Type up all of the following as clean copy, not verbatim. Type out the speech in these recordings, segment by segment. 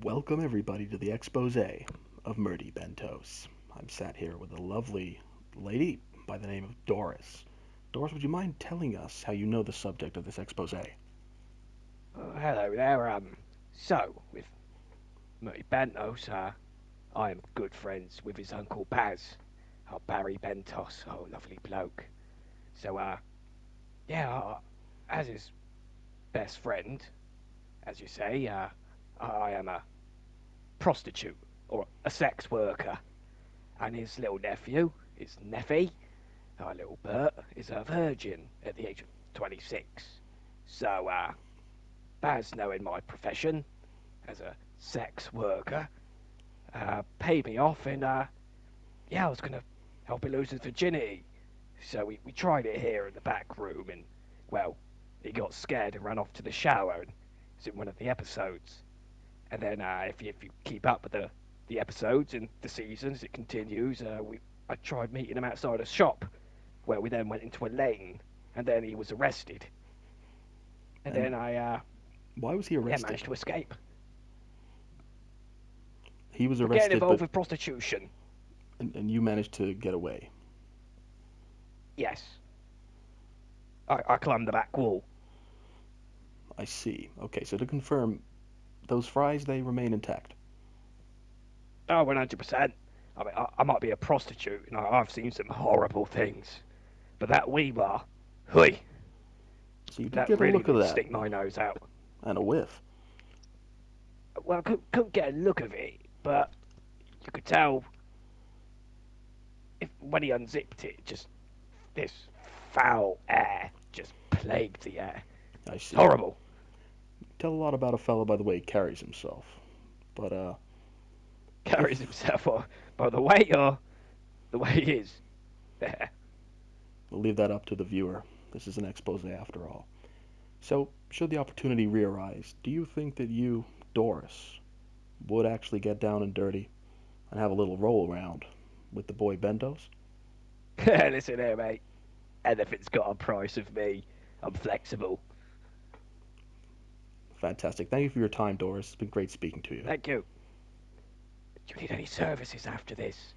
Welcome everybody to the Exposé of Murty Bentos. I'm sat here with a lovely lady by the name of Doris. Doris, would you mind telling us how you know the subject of this exposé? Hello there. With Murty Bentos, I am good friends with his uncle Baz, Barry Bentos, lovely bloke. So, yeah, as his best friend, as you say, I am a prostitute or a sex worker, and his little nephew, his Neffy, our little Bert, is a virgin at the age of 26. So, Baz, knowing my profession as a sex worker, paid me off, and yeah, I was gonna help him lose his virginity. So we tried it here in the back room, and well, he got scared and ran off to the shower, and it's in one of the episodes. And then if you keep up with the episodes and the seasons, it continues. I tried meeting him outside a shop, where we then went into a lane, and then he was arrested. And And then I why was he yeah, arrested? managed to escape He was for getting arrested, but involved with prostitution. and you managed to get away. Yes, I climbed the back wall. I see. Okay, so to confirm, those fries they remain intact. Oh, 100%. I mean, I might be a prostitute, and I've seen some horrible things, but that wee bar, hui, So you did that get a really look of did that stick my nose out. and a whiff. Well, couldn't get a look of it, but you could tell if when he unzipped it, just this foul air just plagued the air. I see. Horrible. Tell a lot about a fellow by the way he carries himself. But Carries if himself by the way or the way he is. There. we'll leave that up to the viewer. This is an expose after all. So, should the opportunity re-arise, do you think that you, Doris, would actually get down and dirty and have a little roll around with the boy Bentos? Listen here, mate. Anything's got a price of me. I'm flexible. Fantastic. Thank you for your time, Doris. It's been great speaking to you. Thank you. Do you need any services after this?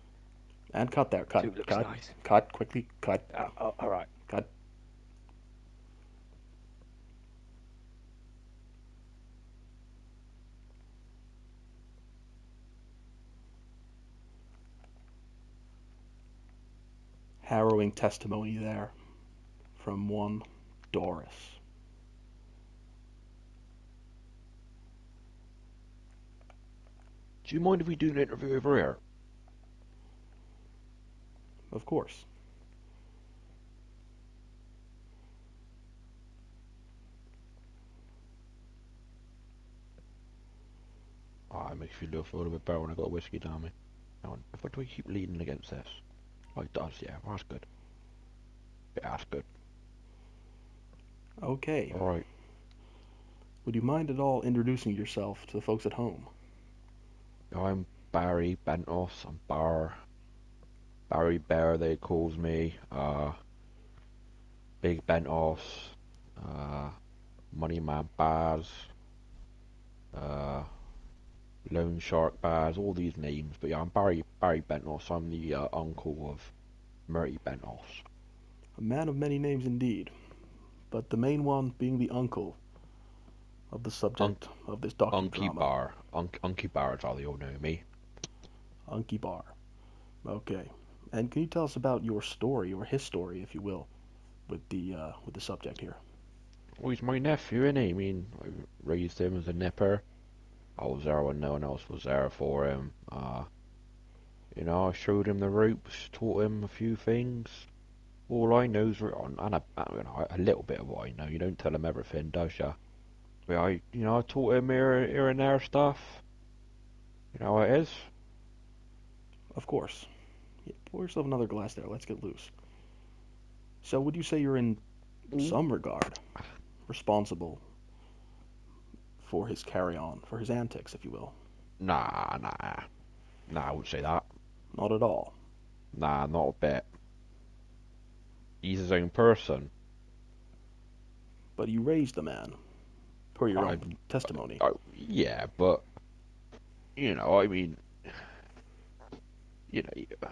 And cut there. Cut. Suit looks Cut. nice. Cut. Quickly. Cut. All right. Cut. Harrowing testimony there from one Doris. Do you mind if we do an interview over here? Of course. Ah, it makes you feel a little bit better when I got a whiskey down me. Now, if I do I keep leaning against this? Oh, it does, yeah. Well, that's good. Yeah, that's good. Okay. Alright. Would you mind at all introducing yourself to the folks at home? I'm Barry Bentos. I'm Barry Bear, they calls me. Big Bentos. Uh, Money Man Baz. Uh, Lone Shark Baz. All these names. But yeah, I'm Barry Bentos. I'm the uncle of Murty Bentos. A man of many names indeed, but the main one being the uncle of the subject of this Unky docudrama, Bar. Unky Bar is how they all know me. Unky Bar. Okay. And can you tell us about your story, or his story, if you will, with the subject here? Well, he's my nephew, innit? I mean, I raised him as a nipper. I was there when no one else was there for him. I showed him the ropes, taught him a few things. All I know is, and a little bit of what I know. You don't tell him everything, does ya? But I taught him here and there stuff. You know how it is? Of course. Yeah, pour yourself another glass there. Let's get loose. So, would you say you're in some regard responsible for his carry-on, for his antics, if you will? Nah. Nah, I wouldn't say that. Not at all. Nah, not a bit. He's his own person. But you raised the man, per your I, own testimony. yeah, but you know, I mean, you know,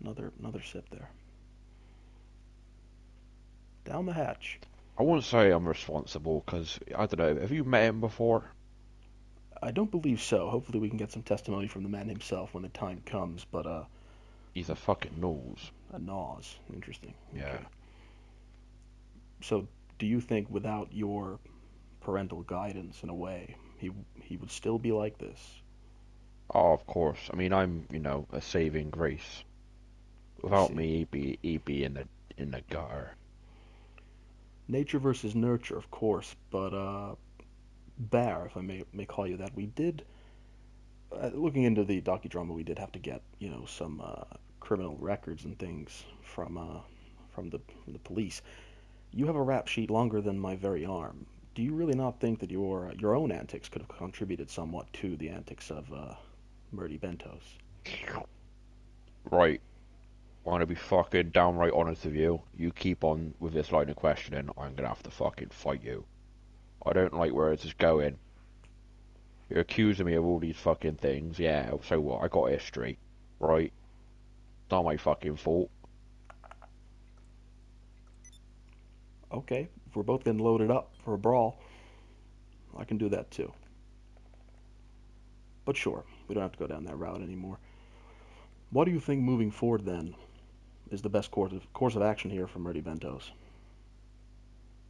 Another sip there. Down the hatch. I wouldn't say I'm responsible because I don't know. Have you met him before? I don't believe so. Hopefully we can get some testimony from the man himself when the time comes, but He's a fucking nose. a nose. Interesting. Yeah. Okay. So, do you think without your parental guidance in a way, he would still be like this? Oh, of course. I mean, I'm, a saving grace. I Without see. me, he'd be in the gutter. Nature versus nurture, of course, but Bear, if I may call you that, we did looking into the docudrama, we did have to get some criminal records and things from the police. You have a rap sheet longer than my very arm. Do you really not think that your own antics could have contributed somewhat to the antics of Murty Bentos? Right. I want to be fucking downright honest with you. You keep on with this line of questioning, I'm gonna have to fucking fight you. I don't like where this is going. You're accusing me of all these fucking things. Yeah, so what? I got history. Right? Not my fucking fault. Okay, if we're both getting loaded up for a brawl, I can do that too. But sure, we don't have to go down that route anymore. What do you think moving forward then is the best course of action here for Murty Bentos?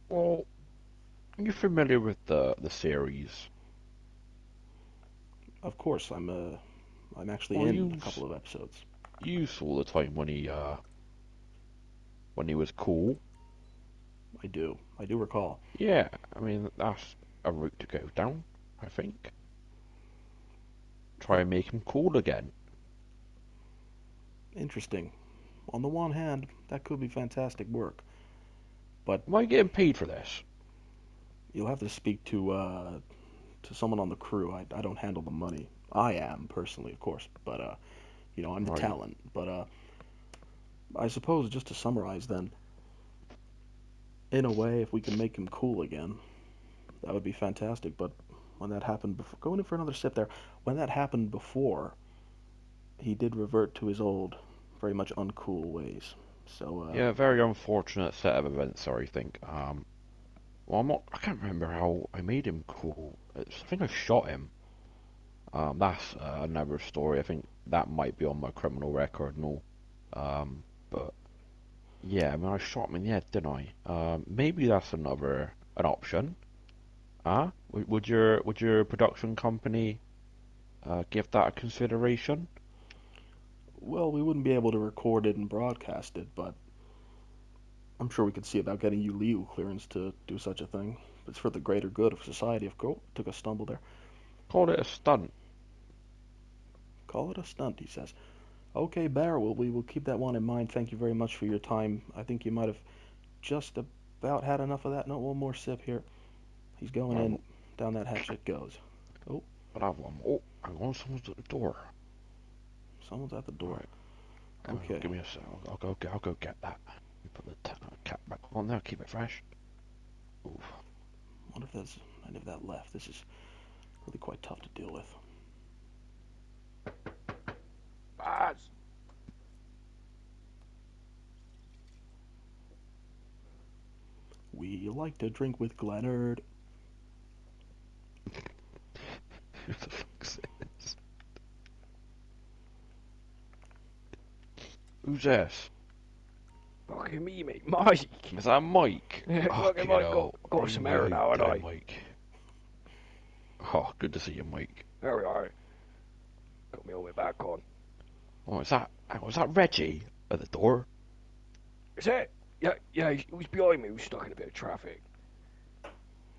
Well, you're familiar with the series. Of course, I'm actually Well, in a couple of episodes. you saw the time when he was cool. I do recall. Yeah, I mean that's a route to go down. I think. Try and make him cool again. Interesting. On the one hand, that could be fantastic work, but Am I getting paid for this? you'll have to speak to someone on the crew. I don't handle the money. I am personally, of course, but I'm the Right. talent. But I suppose just to summarize, then, in a way, if we can make him cool again, that would be fantastic. But when that happened before, going in for another sip there, when that happened before, he did revert to his old, very much uncool ways. So Yeah, very unfortunate set of events. Sorry, think. Well, I'm not. I can't remember how I made him cool. I think I shot him. That's another story. I think that might be on my criminal record. No. But yeah, I mean, I shot him in the head, didn't I? Maybe that's an option. Huh? Would your production company give that a consideration? well, we wouldn't be able to record it and broadcast it, but I'm sure we could see about getting you legal clearance to do such a thing. It's for the greater good of society, of course. Took a stumble there. Call it a stunt. Call it a stunt, he says. Okay, Bear, we will keep that one in mind. Thank you very much for your time. I think you might have just about had enough of that. No, one more sip here. He's going Well, in. Down that hatch it goes. Oh, I'll have one. Oh, hang on, someone's at the door. someone's at the All door. right, Okay. give me a sec. I'll go get that. Put the cap back on there. Keep it fresh. Oof. What if there's any of that left? This is really quite tough to deal with. Baz! We like to drink with Glennard. Who the fuck's this? Who's this? Fucking me, mate. Mike! Is that Mike? Fucking Mike, got some hair now, and I. Mike. Oh, good to see you, Mike. There we are. Got me all my back on. Oh, was that Reggie at the door? Is it? Yeah, he was behind me. He was stuck in a bit of traffic.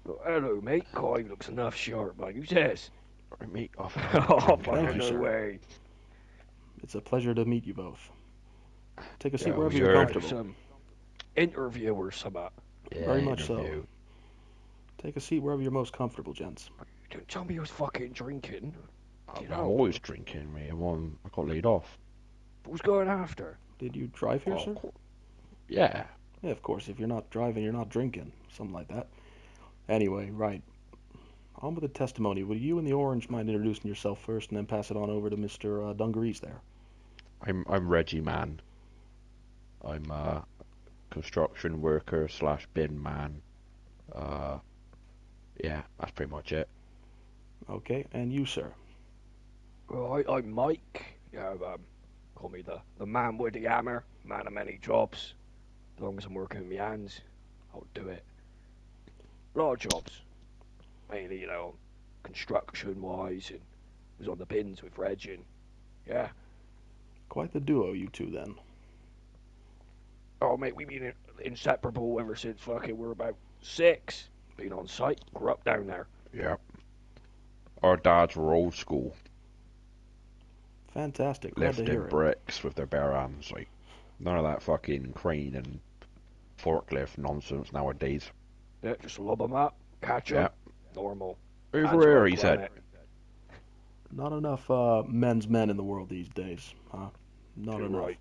But hello, mate. God, he looks enough sharp, man. Who's this? Right, mate. Oh, Oh, Thank fucking you, no sir. way. It's a pleasure to meet you both. Take a seat Yeah, wherever sure. you're comfortable. Some interview or something. yeah, Very much so. interview. Take a seat wherever you're most comfortable, gents. Don't tell me you was fucking drinking. I'm, You I'm know. always drinking, mate. I got laid off. Who's going after? Did you drive here, Oh, sir? yeah. Yeah, of course. If you're not driving, you're not drinking. Something like that. Anyway, right. On with the testimony. Would you and the Orange mind introducing yourself first and then pass it on over to Mr. Dungarees there? I'm Reggie Man. I'm a construction worker slash bin man. Yeah, that's pretty much it. Okay, and you, sir? Right, I'm Mike. Yeah, call me the man with the hammer, man of many jobs. As long as I'm working with my hands, I'll do it. A lot of jobs, mainly, construction-wise, and was on the bins with Reg, and yeah. Quite the duo, you two, then. Oh, mate, we've been inseparable ever since fucking we're about 6. Been on site, grew up down there. Yeah. Our dads were old school. Fantastic. Glad to hear Lifting it. bricks with their bare hands. Like, none of that fucking crane and forklift nonsense nowadays. Yeah, just lob them up, catch 'em, Yeah. normal. Over Hands here, are he said. granite. Not enough men's men in the world these days, huh? Not Too enough. right.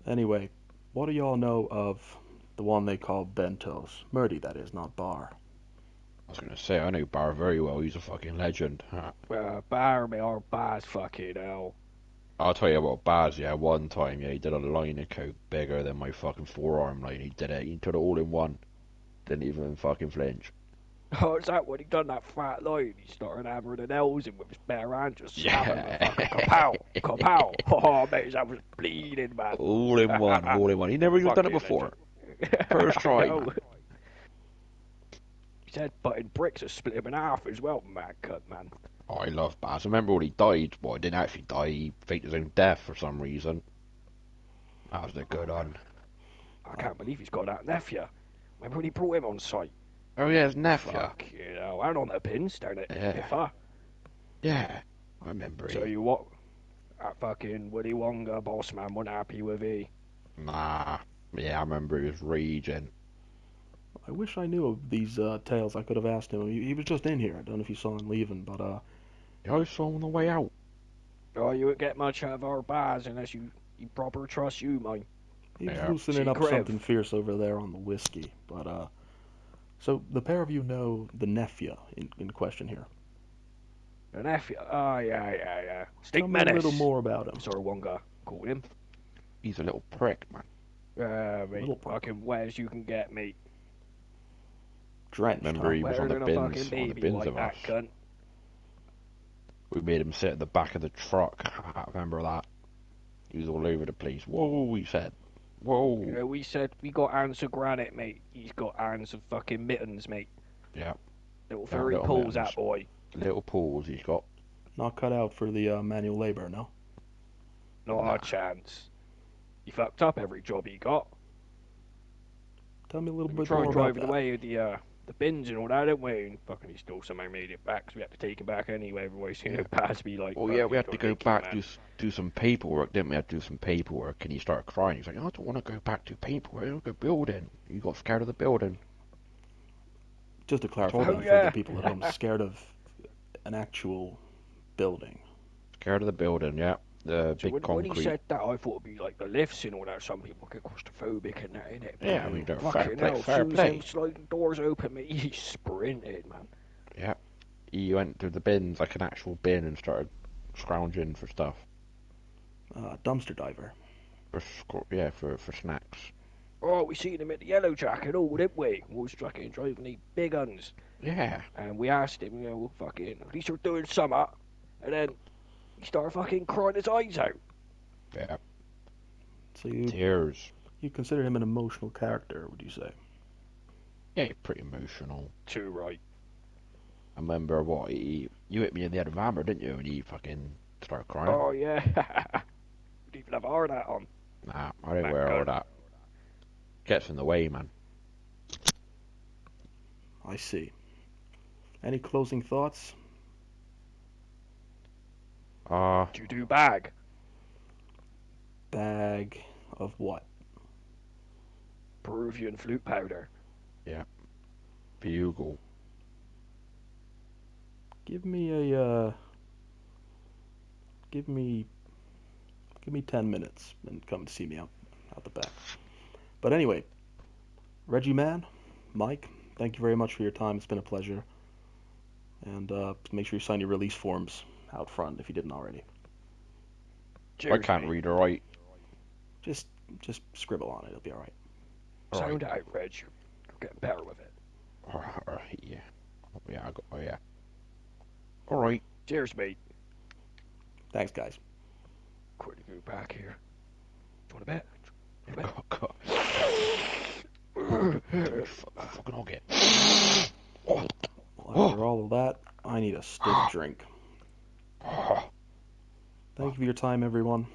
Anyway, what do y'all know of the one they call Bentos? Murty, that is, not Bar. I was gonna say, I know Bar very well. He's a fucking legend. Bar me or Bar's fucking hell. I'll tell you about Baz, yeah, one time, yeah, he did a line of coke bigger than my fucking forearm line. He did it all in one. Didn't even fucking flinch. Oh, is that when he done that fat line? He started hammering the nails in with his bare hand, just slapping Yeah. the fucking kapow, kapow. Oh, mate, that was bleeding, man. All in one, all in one. He never even done it Fucking before. legend. First try, No. man. He said butting bricks have split him in half as well, mad cut, man. Oh, I love Baz. I remember when he died. Well, he didn't actually die. He faked his own death for some reason. That was a good one. I can't believe he's got that nephew. Remember when he brought him on site? Oh, yeah, his nephew. Fuck, and on the pins down at Yeah. Piffa. Yeah, I remember So he. you what? That fucking Willy Wonka boss man wasn't happy with he. Nah. Yeah, I remember he was raging. I wish I knew of these tales. I could have asked him. He was just in here. I don't know if you saw him leaving, but Yeah, I saw him on the way out. Oh, you won't get much out of our bars unless you proper trust you, man. he was Yeah. loosening up Secretive. something fierce over there on the whiskey. But so the pair of you know the nephew in question here. The nephew. Oh, yeah. Tell Stink me a Menace. little more about him. Sir Wonga called him. He's a little prick, man. Mate, Little prick. fucking wet as you can get, mate. Drenched, Remember huh? he was Wetter on the than a bins, fucking on the baby bins like of that us. cunt. We made him sit at the back of the truck. I remember that. He was all over the place. Whoa, he said. Whoa. You know, we said we got hands of granite, mate. He's got hands of fucking mittens, mate. Yeah. Little Yeah, furry little pulls, mittens. that boy. Little paws he's got. Not cut out for the manual labor, no? Not Nah. a chance. He fucked up every job he got. Tell me a little We bit tried more about driving that. away with the bins and all that, didn't we? And fucking he still somehow made it back, so we had to take him back anyway. Otherwise, Paz be like, Oh, yeah, we had to go back, to. do some paperwork, didn't we? Had to do some paperwork, and he started crying. He's like, I don't want to go back to paperwork. I want to go building. You got scared of the building. Just to clarify Oh, that for yeah. the people at home, scared of an actual building. Scared of the building, yeah. The So big when he concrete. said that, I thought it'd be like the lifts and all that. Some people get claustrophobic and that, innit? Yeah, I mean, they're fair Fucking play, hell, fair soon as play. them sliding doors open, mate, he sprinted, man. Yeah. He went to the bins, like an actual bin, and started scrounging for stuff. Dumpster diver. For snacks. Oh, we seen him at the Yellow Jacket, all, didn't we? We was fucking driving these big uns. Yeah. And we asked him, fucking, at least you're doing something. And then he started fucking crying his eyes out. Yeah. So you Tears. consider him an emotional character, would you say? Yeah, pretty emotional. Too right. I remember you hit me in the head with a hammer, didn't you? And he fucking started crying. Oh, yeah. Didn't even have hard hat on. Nah, I don't Back wear all gun. that. Gets in the way, man. I see. Any closing thoughts? Ah, Do you do bag? Bag of what? Peruvian flute powder. bugle. Give me a give me 10 minutes and come and see me out the back. But anyway, Reggie Man, Mike, thank you very much for your time. It's been a pleasure. And make sure you sign your release forms out front if you didn't already. I can't read or write. Just scribble on it. It'll be all right. Sound out, Reg. You're getting better with it. Alright, yeah. Yeah, yeah. Alright. Cheers, mate. Thanks, guys. Quickly move back here. Do you want a bit? Oh, God. Fucking hog it. Well, after all of that, I need a stiff drink. Thank you for your time, everyone.